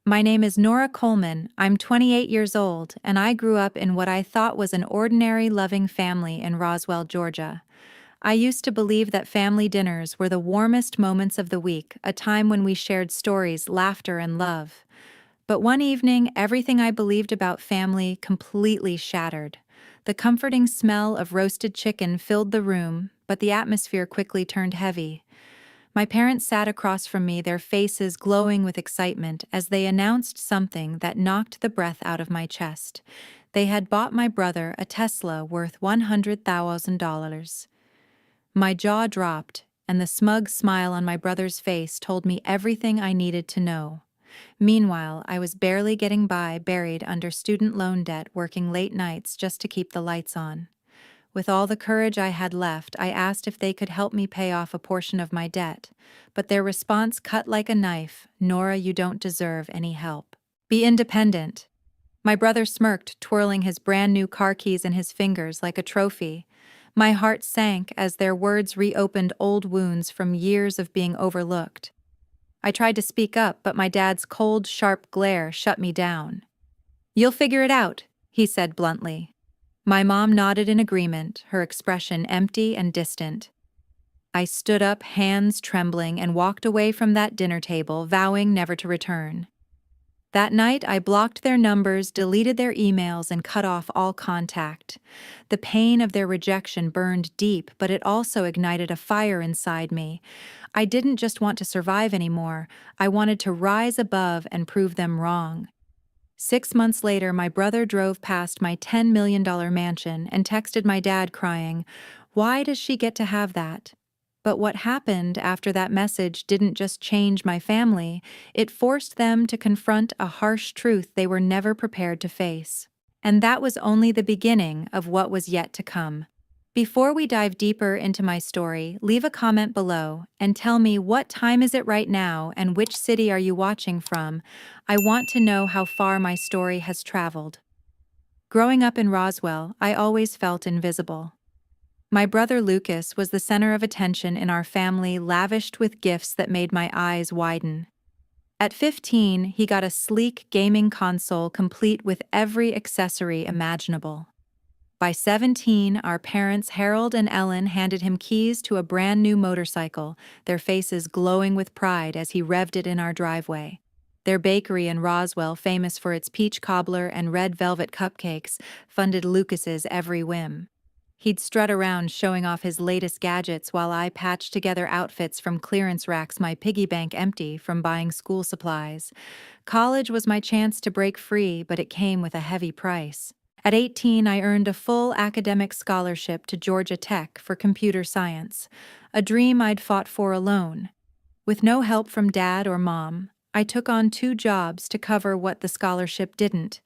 My name is Nora Coleman. I'm 28 years old, and I grew up in what I thought was an ordinary, loving family in Roswell, Georgia. I used to believe that family dinners were the warmest moments of the week, a time when we shared stories, laughter, and love. But one evening, everything I believed about family completely shattered. The comforting smell of roasted chicken filled the room, but the atmosphere quickly turned heavy. My parents sat across from me, their faces glowing with excitement as they announced something that knocked the breath out of my chest. They had bought my brother a Tesla worth $100,000. My jaw dropped, and the smug smile on my brother's face told me everything I needed to know. Meanwhile, I was barely getting by, buried under student loan debt, working late nights just to keep the lights on. With all the courage I had left, I asked if they could help me pay off a portion of my debt, but their response cut like a knife: "Nora, you don't deserve any help. Be independent." My brother smirked, twirling his brand new car keys in his fingers like a trophy. My heart sank as their words reopened old wounds from years of being overlooked. I tried to speak up, but my dad's cold, sharp glare shut me down. "You'll figure it out," he said bluntly. My mom nodded in agreement, her expression empty and distant. I stood up, hands trembling, and walked away from that dinner table, vowing never to return. That night, I blocked their numbers, deleted their emails, and cut off all contact. The pain of their rejection burned deep, but it also ignited a fire inside me. I didn't just want to survive anymore. I wanted to rise above and prove them wrong. 6 months later, my brother drove past my $10 million mansion and texted my dad crying, "Why does she get to have that?" But what happened after that message didn't just change my family, it forced them to confront a harsh truth they were never prepared to face. And that was only the beginning of what was yet to come. Before we dive deeper into my story, leave a comment below and tell me, what time is it right now and which city are you watching from? I want to know how far my story has traveled. Growing up in Roswell, I always felt invisible. My brother Lucas was the center of attention in our family, lavished with gifts that made my eyes widen. At 15, he got a sleek gaming console complete with every accessory imaginable. By 17, our parents Harold and Ellen handed him keys to a brand new motorcycle, their faces glowing with pride as he revved it in our driveway. Their bakery in Roswell, famous for its peach cobbler and red velvet cupcakes, funded Lucas's every whim. He'd strut around showing off his latest gadgets while I patched together outfits from clearance racks, my piggy bank empty from buying school supplies. College was my chance to break free, but it came with a heavy price. At 18, I earned a full academic scholarship to Georgia Tech for computer science, a dream I'd fought for alone. With no help from dad or mom, I took on 2 jobs to cover what the scholarship didn't: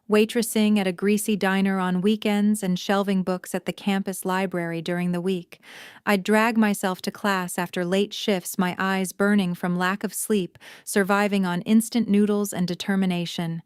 waitressing at a greasy diner on weekends and shelving books at the campus library during the week. I'd drag myself to class after late shifts, my eyes burning from lack of sleep, surviving on instant noodles and determination.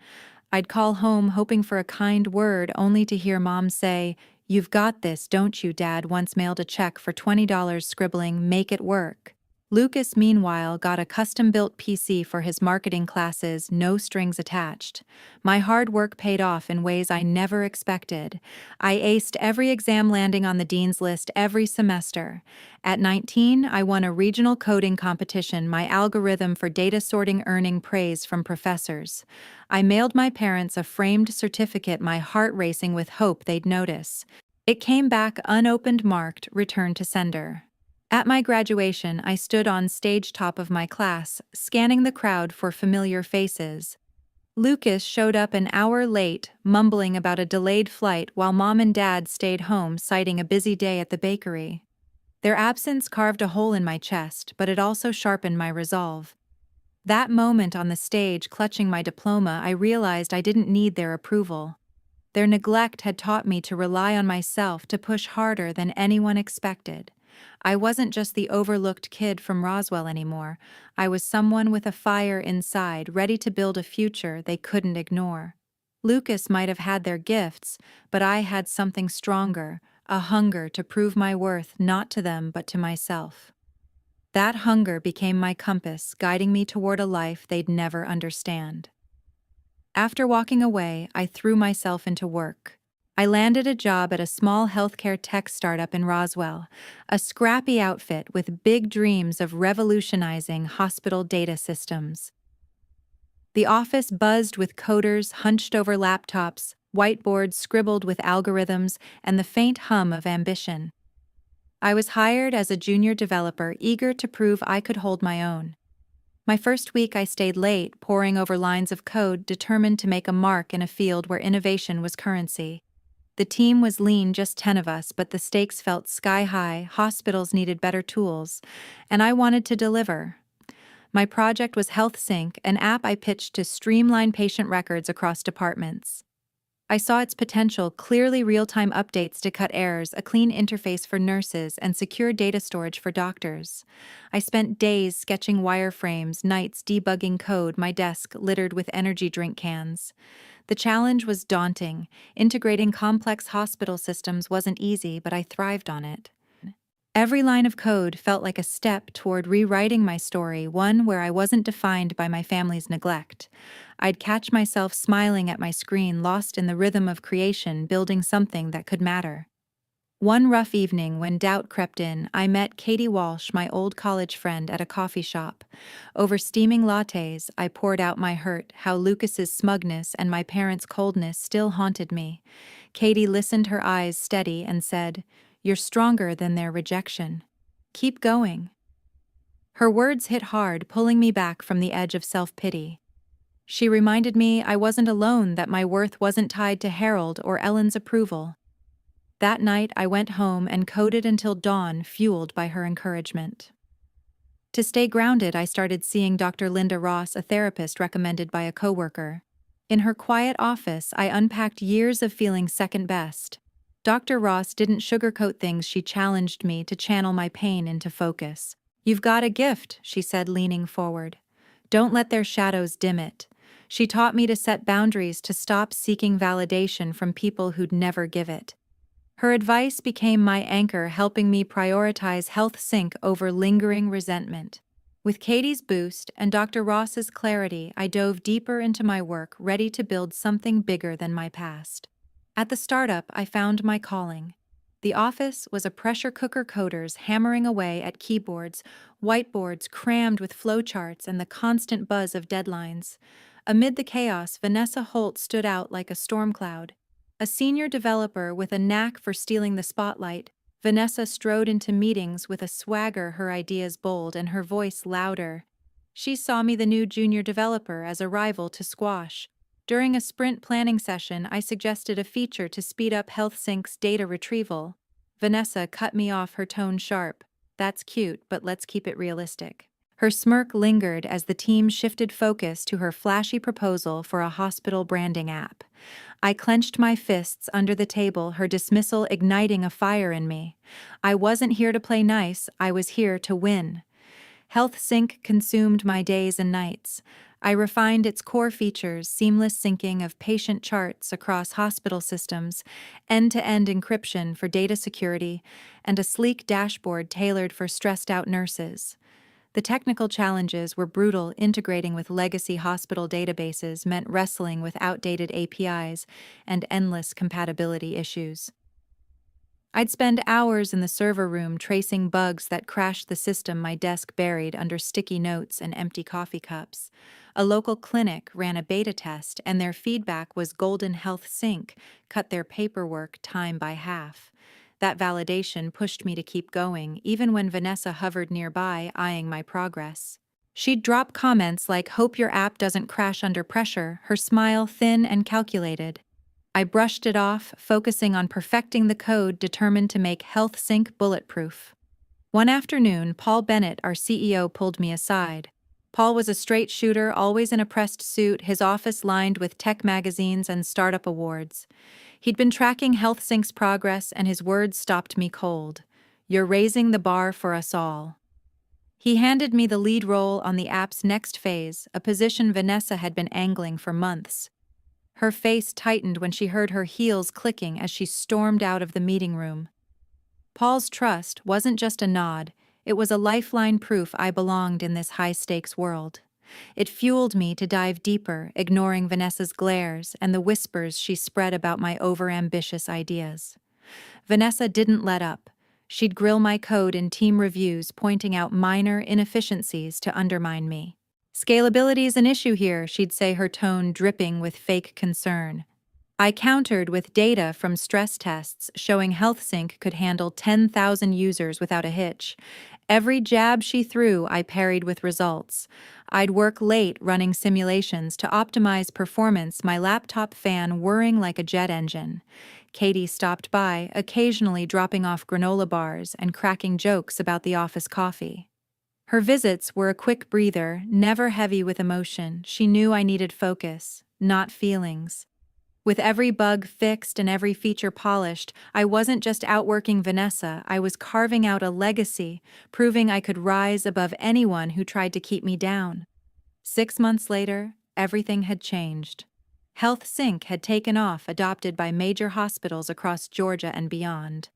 I'd call home hoping for a kind word, only to hear Mom say, "You've got this, don't you?" Dad once mailed a check for $20, scribbling, "Make it work." Lucas, meanwhile, got a custom-built PC for his marketing classes, no strings attached. My hard work paid off in ways I never expected. I aced every exam, landing on the dean's list every semester. At 19, I won a regional coding competition, my algorithm for data sorting earning praise from professors. I mailed my parents a framed certificate, my heart racing with hope they'd notice. It came back unopened, marked "Return to sender." At my graduation, I stood on stage top of my class, scanning the crowd for familiar faces. Lucas showed up an hour late, mumbling about a delayed flight, while Mom and Dad stayed home, citing a busy day at the bakery. Their absence carved a hole in my chest, but it also sharpened my resolve. That moment on the stage, clutching my diploma, I realized I didn't need their approval. Their neglect had taught me to rely on myself, to push harder than anyone expected. I wasn't just the overlooked kid from Roswell anymore. I was someone with a fire inside, ready to build a future they couldn't ignore. Lucas might have had their gifts, but I had something stronger, a hunger to prove my worth, not to them but to myself. That hunger became my compass, guiding me toward a life they'd never understand. After walking away, I threw myself into work. I landed a job at a small healthcare tech startup in Roswell, a scrappy outfit with big dreams of revolutionizing hospital data systems. The office buzzed with coders hunched over laptops, whiteboards scribbled with algorithms, and the faint hum of ambition. I was hired as a junior developer, eager to prove I could hold my own. My first week, I stayed late, poring over lines of code, determined to make a mark in a field where innovation was currency. The team was lean, just 10 of us, but the stakes felt sky high, hospitals needed better tools, and I wanted to deliver. My project was HealthSync, an app I pitched to streamline patient records across departments. I saw its potential: clearly real-time updates to cut errors, a clean interface for nurses, and secure data storage for doctors. I spent days sketching wireframes, nights debugging code, my desk littered with energy drink cans. The challenge was daunting. Integrating complex hospital systems wasn't easy, but I thrived on it. Every line of code felt like a step toward rewriting my story, one where I wasn't defined by my family's neglect. I'd catch myself smiling at my screen, lost in the rhythm of creation, building something that could matter. One rough evening, when doubt crept in, I met Katie Walsh, my old college friend, at a coffee shop. Over steaming lattes, I poured out my hurt, how Lucas's smugness and my parents' coldness still haunted me. Katie listened, her eyes steady, and said, "You're stronger than their rejection. Keep going." Her words hit hard, pulling me back from the edge of self-pity. She reminded me I wasn't alone, that my worth wasn't tied to Harold or Ellen's approval. That night, I went home and coded until dawn, fueled by her encouragement. To stay grounded, I started seeing Dr. Linda Ross, a therapist recommended by a coworker. In her quiet office, I unpacked years of feeling second best. Dr. Ross didn't sugarcoat things, she challenged me to channel my pain into focus. "You've got a gift," she said, leaning forward. "Don't let their shadows dim it." She taught me to set boundaries, to stop seeking validation from people who'd never give it. Her advice became my anchor, helping me prioritize HealthSync over lingering resentment. With Katie's boost and Dr. Ross's clarity, I dove deeper into my work, ready to build something bigger than my past. At the startup, I found my calling. The office was a pressure cooker, coders hammering away at keyboards, whiteboards crammed with flowcharts, and the constant buzz of deadlines. Amid the chaos, Vanessa Holt stood out like a storm cloud. A senior developer with a knack for stealing the spotlight, Vanessa strode into meetings with a swagger, her ideas bold and her voice louder. She saw me, the new junior developer, as a rival to squash. During a sprint planning session, I suggested a feature to speed up HealthSync's data retrieval. Vanessa cut me off, her tone sharp. "That's cute, but let's keep it realistic." Her smirk lingered as the team shifted focus to her flashy proposal for a hospital branding app. I clenched my fists under the table, her dismissal igniting a fire in me. I wasn't here to play nice, I was here to win. HealthSync consumed my days and nights. I refined its core features: seamless syncing of patient charts across hospital systems, end-to-end encryption for data security, and a sleek dashboard tailored for stressed-out nurses. The technical challenges were brutal. Integrating with legacy hospital databases meant wrestling with outdated APIs and endless compatibility issues. I'd spend hours in the server room tracing bugs that crashed the system, my desk buried under sticky notes and empty coffee cups. A local clinic ran a beta test, and their feedback was golden. HealthSync cut their paperwork time by half. That validation pushed me to keep going, even when Vanessa hovered nearby, eyeing my progress. She'd drop comments like, "Hope your app doesn't crash under pressure," her smile thin and calculated. I brushed it off, focusing on perfecting the code, determined to make HealthSync bulletproof. One afternoon, Paul Bennett, our CEO, pulled me aside. Paul was a straight shooter, always in a pressed suit, his office lined with tech magazines and startup awards. He'd been tracking HealthSync's progress, and his words stopped me cold. "You're raising the bar for us all." He handed me the lead role on the app's next phase, a position Vanessa had been angling for months. Her face tightened when she heard her heels clicking as she stormed out of the meeting room. Paul's trust wasn't just a nod, it was a lifeline, proof I belonged in this high-stakes world. It fueled me to dive deeper, ignoring Vanessa's glares and the whispers she spread about my overambitious ideas. Vanessa didn't let up. She'd grill my code in team reviews, pointing out minor inefficiencies to undermine me. "Scalability is an issue here," she'd say, her tone dripping with fake concern. I countered with data from stress tests showing HealthSync could handle 10,000 users without a hitch. Every jab she threw, I parried with results. I'd work late running simulations to optimize performance, my laptop fan whirring like a jet engine. Katie stopped by, occasionally dropping off granola bars and cracking jokes about the office coffee. Her visits were a quick breather, never heavy with emotion. She knew I needed focus, not feelings. With every bug fixed and every feature polished, I wasn't just outworking Vanessa, I was carving out a legacy, proving I could rise above anyone who tried to keep me down. 6 months later, everything had changed. HealthSync had taken off, adopted by major hospitals across Georgia and beyond.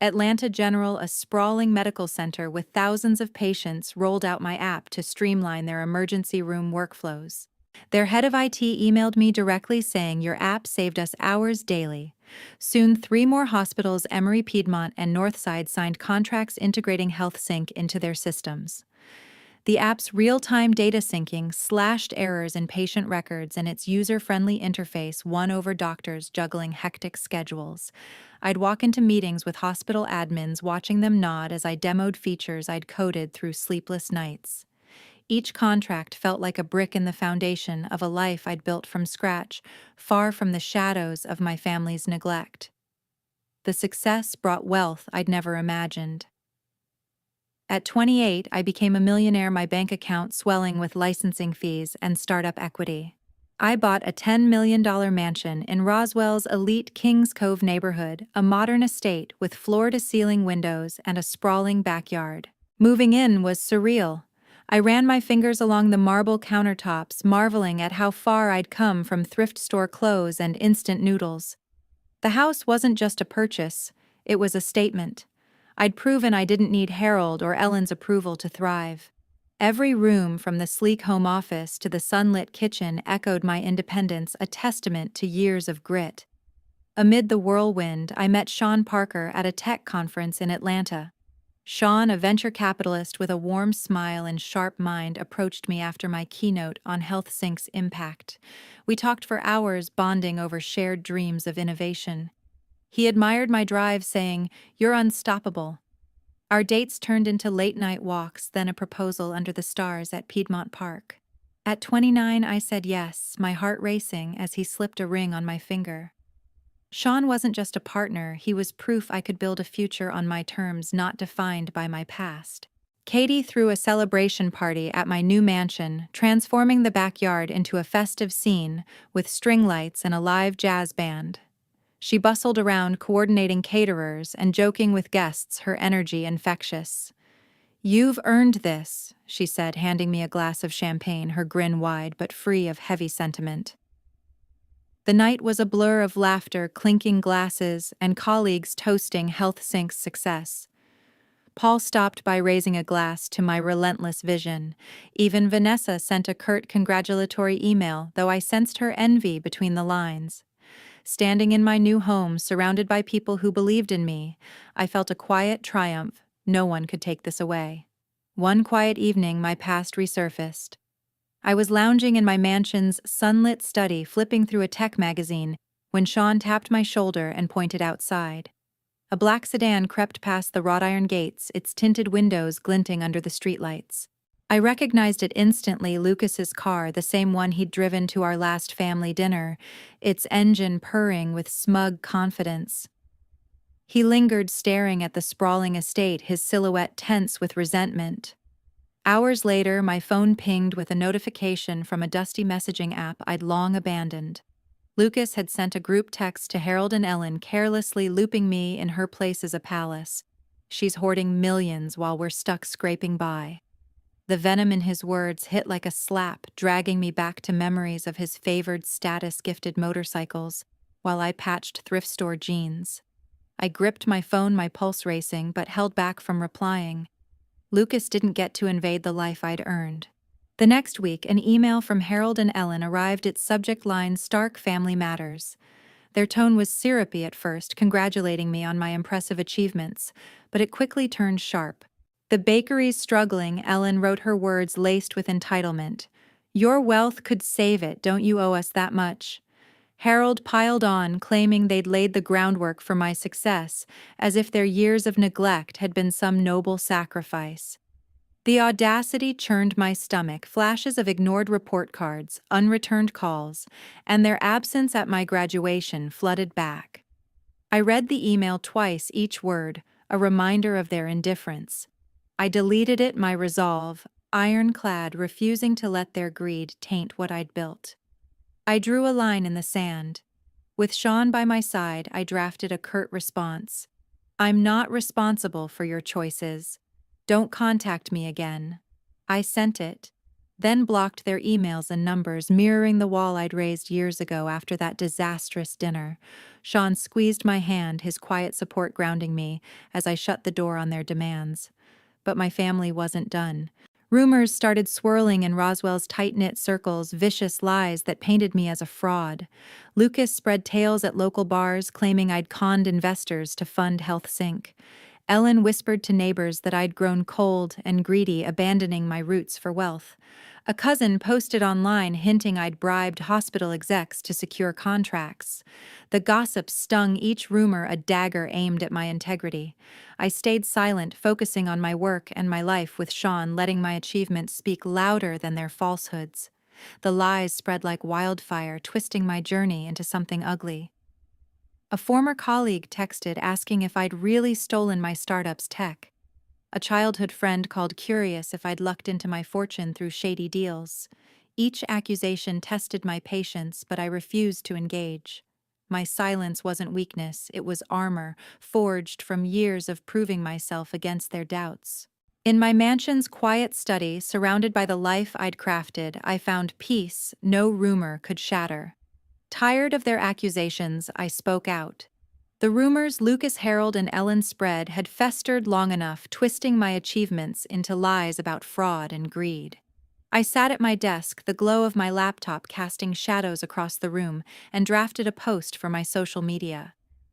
Atlanta General, a sprawling medical center with thousands of patients, rolled out my app to streamline their emergency room workflows. Their head of IT emailed me directly saying, "Your app saved us hours daily." Soon, 3 more hospitals, Emory Piedmont and Northside, signed contracts integrating HealthSync into their systems. The app's real-time data syncing slashed errors in patient records, and its user-friendly interface won over doctors juggling hectic schedules. I'd walk into meetings with hospital admins, watching them nod as I demoed features I'd coded through sleepless nights. Each contract felt like a brick in the foundation of a life I'd built from scratch, far from the shadows of my family's neglect. The success brought wealth I'd never imagined. At 28, I became a millionaire, my bank account swelling with licensing fees and startup equity. I bought a $10 million mansion in Roswell's elite Kings Cove neighborhood, a modern estate with floor-to-ceiling windows and a sprawling backyard. Moving in was surreal. I ran my fingers along the marble countertops, marveling at how far I'd come from thrift store clothes and instant noodles. The house wasn't just a purchase, it was a statement. I'd proven I didn't need Harold or Ellen's approval to thrive. Every room, from the sleek home office to the sunlit kitchen, echoed my independence, a testament to years of grit. Amid the whirlwind, I met Sean Parker at a tech conference in Atlanta. Sean, a venture capitalist with a warm smile and sharp mind, approached me after my keynote on HealthSync's impact. We talked for hours, bonding over shared dreams of innovation. He admired my drive, saying, "You're unstoppable." Our dates turned into late-night walks, then a proposal under the stars at Piedmont Park. At 29, I said yes, my heart racing as he slipped a ring on my finger. Sean wasn't just a partner, he was proof I could build a future on my terms, not defined by my past. Katie threw a celebration party at my new mansion, transforming the backyard into a festive scene with string lights and a live jazz band. She bustled around, coordinating caterers and joking with guests, her energy infectious. "You've earned this," she said, handing me a glass of champagne, her grin wide but free of heavy sentiment. The night was a blur of laughter, clinking glasses, and colleagues toasting HealthSync's success. Paul stopped by, raising a glass to my relentless vision. Even Vanessa sent a curt congratulatory email, though I sensed her envy between the lines. Standing in my new home, surrounded by people who believed in me, I felt a quiet triumph. No one could take this away. One quiet evening, my past resurfaced. I was lounging in my mansion's sunlit study, flipping through a tech magazine, when Sean tapped my shoulder and pointed outside. A black sedan crept past the wrought iron gates, its tinted windows glinting under the streetlights. I recognized it instantly, Lucas's car, the same one he'd driven to our last family dinner, its engine purring with smug confidence. He lingered, staring at the sprawling estate, his silhouette tense with resentment. Hours later, my phone pinged with a notification from a dusty messaging app I'd long abandoned. Lucas had sent a group text to Harold and Ellen, carelessly looping me in her place as a palace. "She's hoarding millions while we're stuck scraping by." The venom in his words hit like a slap, dragging me back to memories of his favored status-gifted motorcycles, while I patched thrift store jeans. I gripped my phone, my pulse racing, but held back from replying. Lucas didn't get to invade the life I'd earned. The next week, an email from Harold and Ellen arrived, its subject line Stark Family Matters. Their tone was syrupy at first, congratulating me on my impressive achievements, but it quickly turned sharp. "The bakery's struggling," Ellen wrote, her words laced with entitlement. "Your wealth could save it, don't you owe us that much?" Harold piled on, claiming they'd laid the groundwork for my success, as if their years of neglect had been some noble sacrifice. The audacity churned my stomach, flashes of ignored report cards, unreturned calls, and their absence at my graduation flooded back. I read the email twice, each word, a reminder of their indifference. I deleted it, my resolve, ironclad, refusing to let their greed taint what I'd built. I drew a line in the sand. With Sean by my side, I drafted a curt response. "I'm not responsible for your choices. Don't contact me again." I sent it, then blocked their emails and numbers, mirroring the wall I'd raised years ago after that disastrous dinner. Sean squeezed my hand, his quiet support grounding me as I shut the door on their demands. But my family wasn't done. Rumors started swirling in Roswell's tight-knit circles, vicious lies that painted me as a fraud. Lucas spread tales at local bars, claiming I'd conned investors to fund Health Sync. Ellen whispered to neighbors that I'd grown cold and greedy, abandoning my roots for wealth. A cousin posted online hinting I'd bribed hospital execs to secure contracts. The gossip stung, each rumor a dagger aimed at my integrity. I stayed silent, focusing on my work and my life with Sean, letting my achievements speak louder than their falsehoods. The lies spread like wildfire, twisting my journey into something ugly. A former colleague texted asking if I'd really stolen my startup's tech. A childhood friend called curious if I'd lucked into my fortune through shady deals. Each accusation tested my patience, but I refused to engage. My silence wasn't weakness, it was armor, forged from years of proving myself against their doubts. In my mansion's quiet study, surrounded by the life I'd crafted, I found peace no rumor could shatter. Tired of their accusations, I spoke out. The rumors Lucas, Harold, and Ellen spread had festered long enough, twisting my achievements into lies about fraud and greed. I sat at my desk, the glow of my laptop casting shadows across the room, and drafted a post for my social media.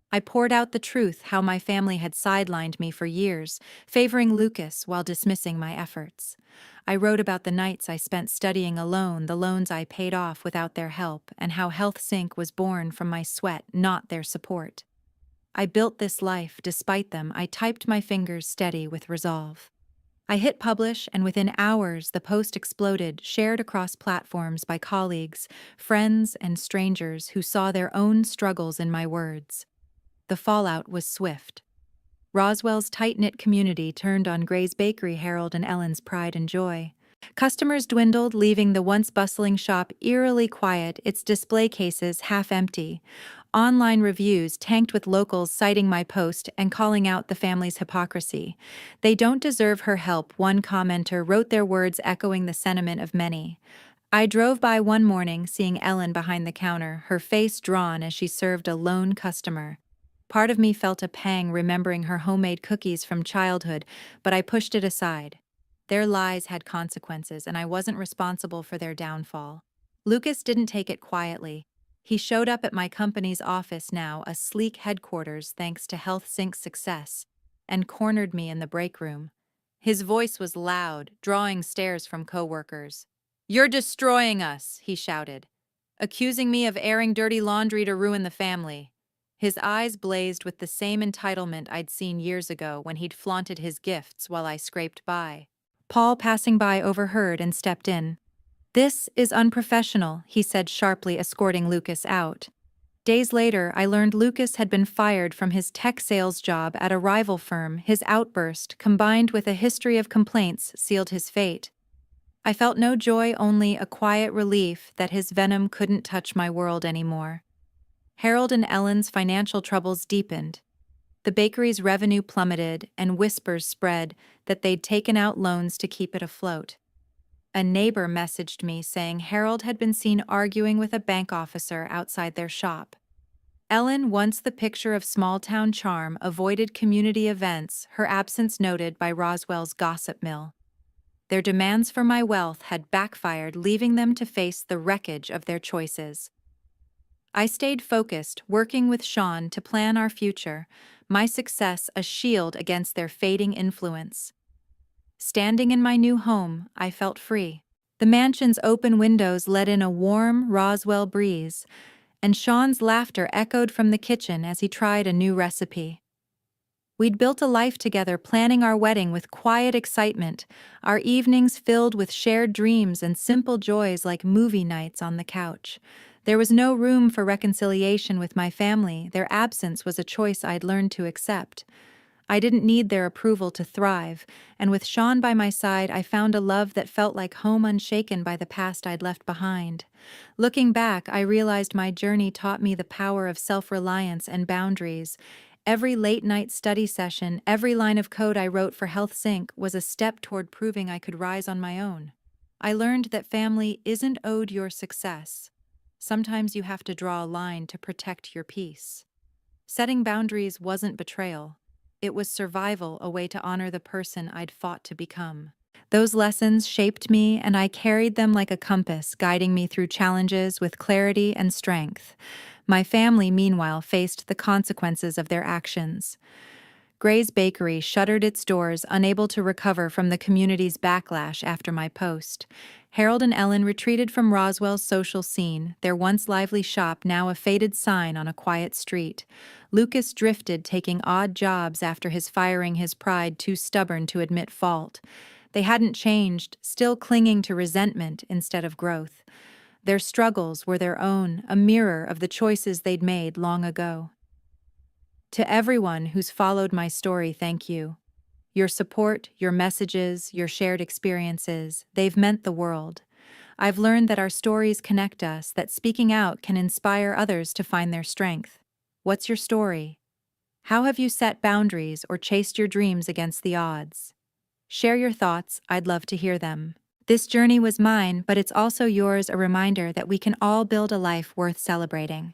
I poured out the truth, how my family had sidelined me for years, favoring Lucas while dismissing my efforts. I wrote about the nights I spent studying alone, the loans I paid off without their help, and how Health Sync was born from my sweat, not their support. I built this life despite them. I typed my fingers steady with resolve. I hit publish, and within hours the post exploded, shared across platforms by colleagues, friends, and strangers who saw their own struggles in my words. The fallout was swift. Roswell's tight-knit community turned on Gray's Bakery, Harold and Ellen's pride and joy. Customers dwindled, leaving the once bustling shop eerily quiet, its display cases half empty. Online reviews tanked, with locals citing my post and calling out the family's hypocrisy. "They don't deserve her help," one commenter wrote, their words echoing the sentiment of many. I drove by one morning, seeing Ellen behind the counter, her face drawn as she served a lone customer. Part of me felt a pang remembering her homemade cookies from childhood, but I pushed it aside. Their lies had consequences, and I wasn't responsible for their downfall. Lucas didn't take it quietly. He showed up at my company's office, now a sleek headquarters thanks to Health Sync's success, and cornered me in the break room. His voice was loud, drawing stares from coworkers. "You're destroying us," he shouted, accusing me of airing dirty laundry to ruin the family. His eyes blazed with the same entitlement I'd seen years ago when he'd flaunted his gifts while I scraped by. Paul, passing by, overheard and stepped in. "This is unprofessional," he said sharply, escorting Lucas out. Days later, I learned Lucas had been fired from his tech sales job at a rival firm. His outburst, combined with a history of complaints, sealed his fate. I felt no joy, only a quiet relief that his venom couldn't touch my world anymore. Harold and Ellen's financial troubles deepened. The bakery's revenue plummeted, and whispers spread that they'd taken out loans to keep it afloat. A neighbor messaged me saying Harold had been seen arguing with a bank officer outside their shop. Ellen, once the picture of small-town charm, avoided community events, her absence noted by Roswell's gossip mill. Their demands for my wealth had backfired, leaving them to face the wreckage of their choices. I stayed focused, working with Sean to plan our future, my success a shield against their fading influence. Standing in my new home, I felt free. The mansion's open windows let in a warm Roswell breeze, and Sean's laughter echoed from the kitchen as he tried a new recipe. We'd built a life together, planning our wedding with quiet excitement, our evenings filled with shared dreams and simple joys like movie nights on the couch. There was no room for reconciliation with my family. Their absence was a choice I'd learned to accept. I didn't need their approval to thrive, and with Sean by my side, I found a love that felt like home, unshaken by the past I'd left behind. Looking back, I realized my journey taught me the power of self-reliance and boundaries. Every late-night study session, every line of code I wrote for HealthSync was a step toward proving I could rise on my own. I learned that family isn't owed your success. Sometimes you have to draw a line to protect your peace. Setting boundaries wasn't betrayal. It was survival, a way to honor the person I'd fought to become. Those lessons shaped me, and I carried them like a compass, guiding me through challenges with clarity and strength. My family, meanwhile, faced the consequences of their actions. Gray's Bakery shuttered its doors, unable to recover from the community's backlash after my post. Harold and Ellen retreated from Roswell's social scene, their once lively shop now a faded sign on a quiet street. Lucas drifted, taking odd jobs after his firing, his pride too stubborn to admit fault. They hadn't changed, still clinging to resentment instead of growth. Their struggles were their own, a mirror of the choices they'd made long ago. To everyone who's followed my story, thank you. Your support, your messages, your shared experiences, they've meant the world. I've learned that our stories connect us, that speaking out can inspire others to find their strength. What's your story? How have you set boundaries or chased your dreams against the odds? Share your thoughts, I'd love to hear them. This journey was mine, but it's also yours, a reminder that we can all build a life worth celebrating.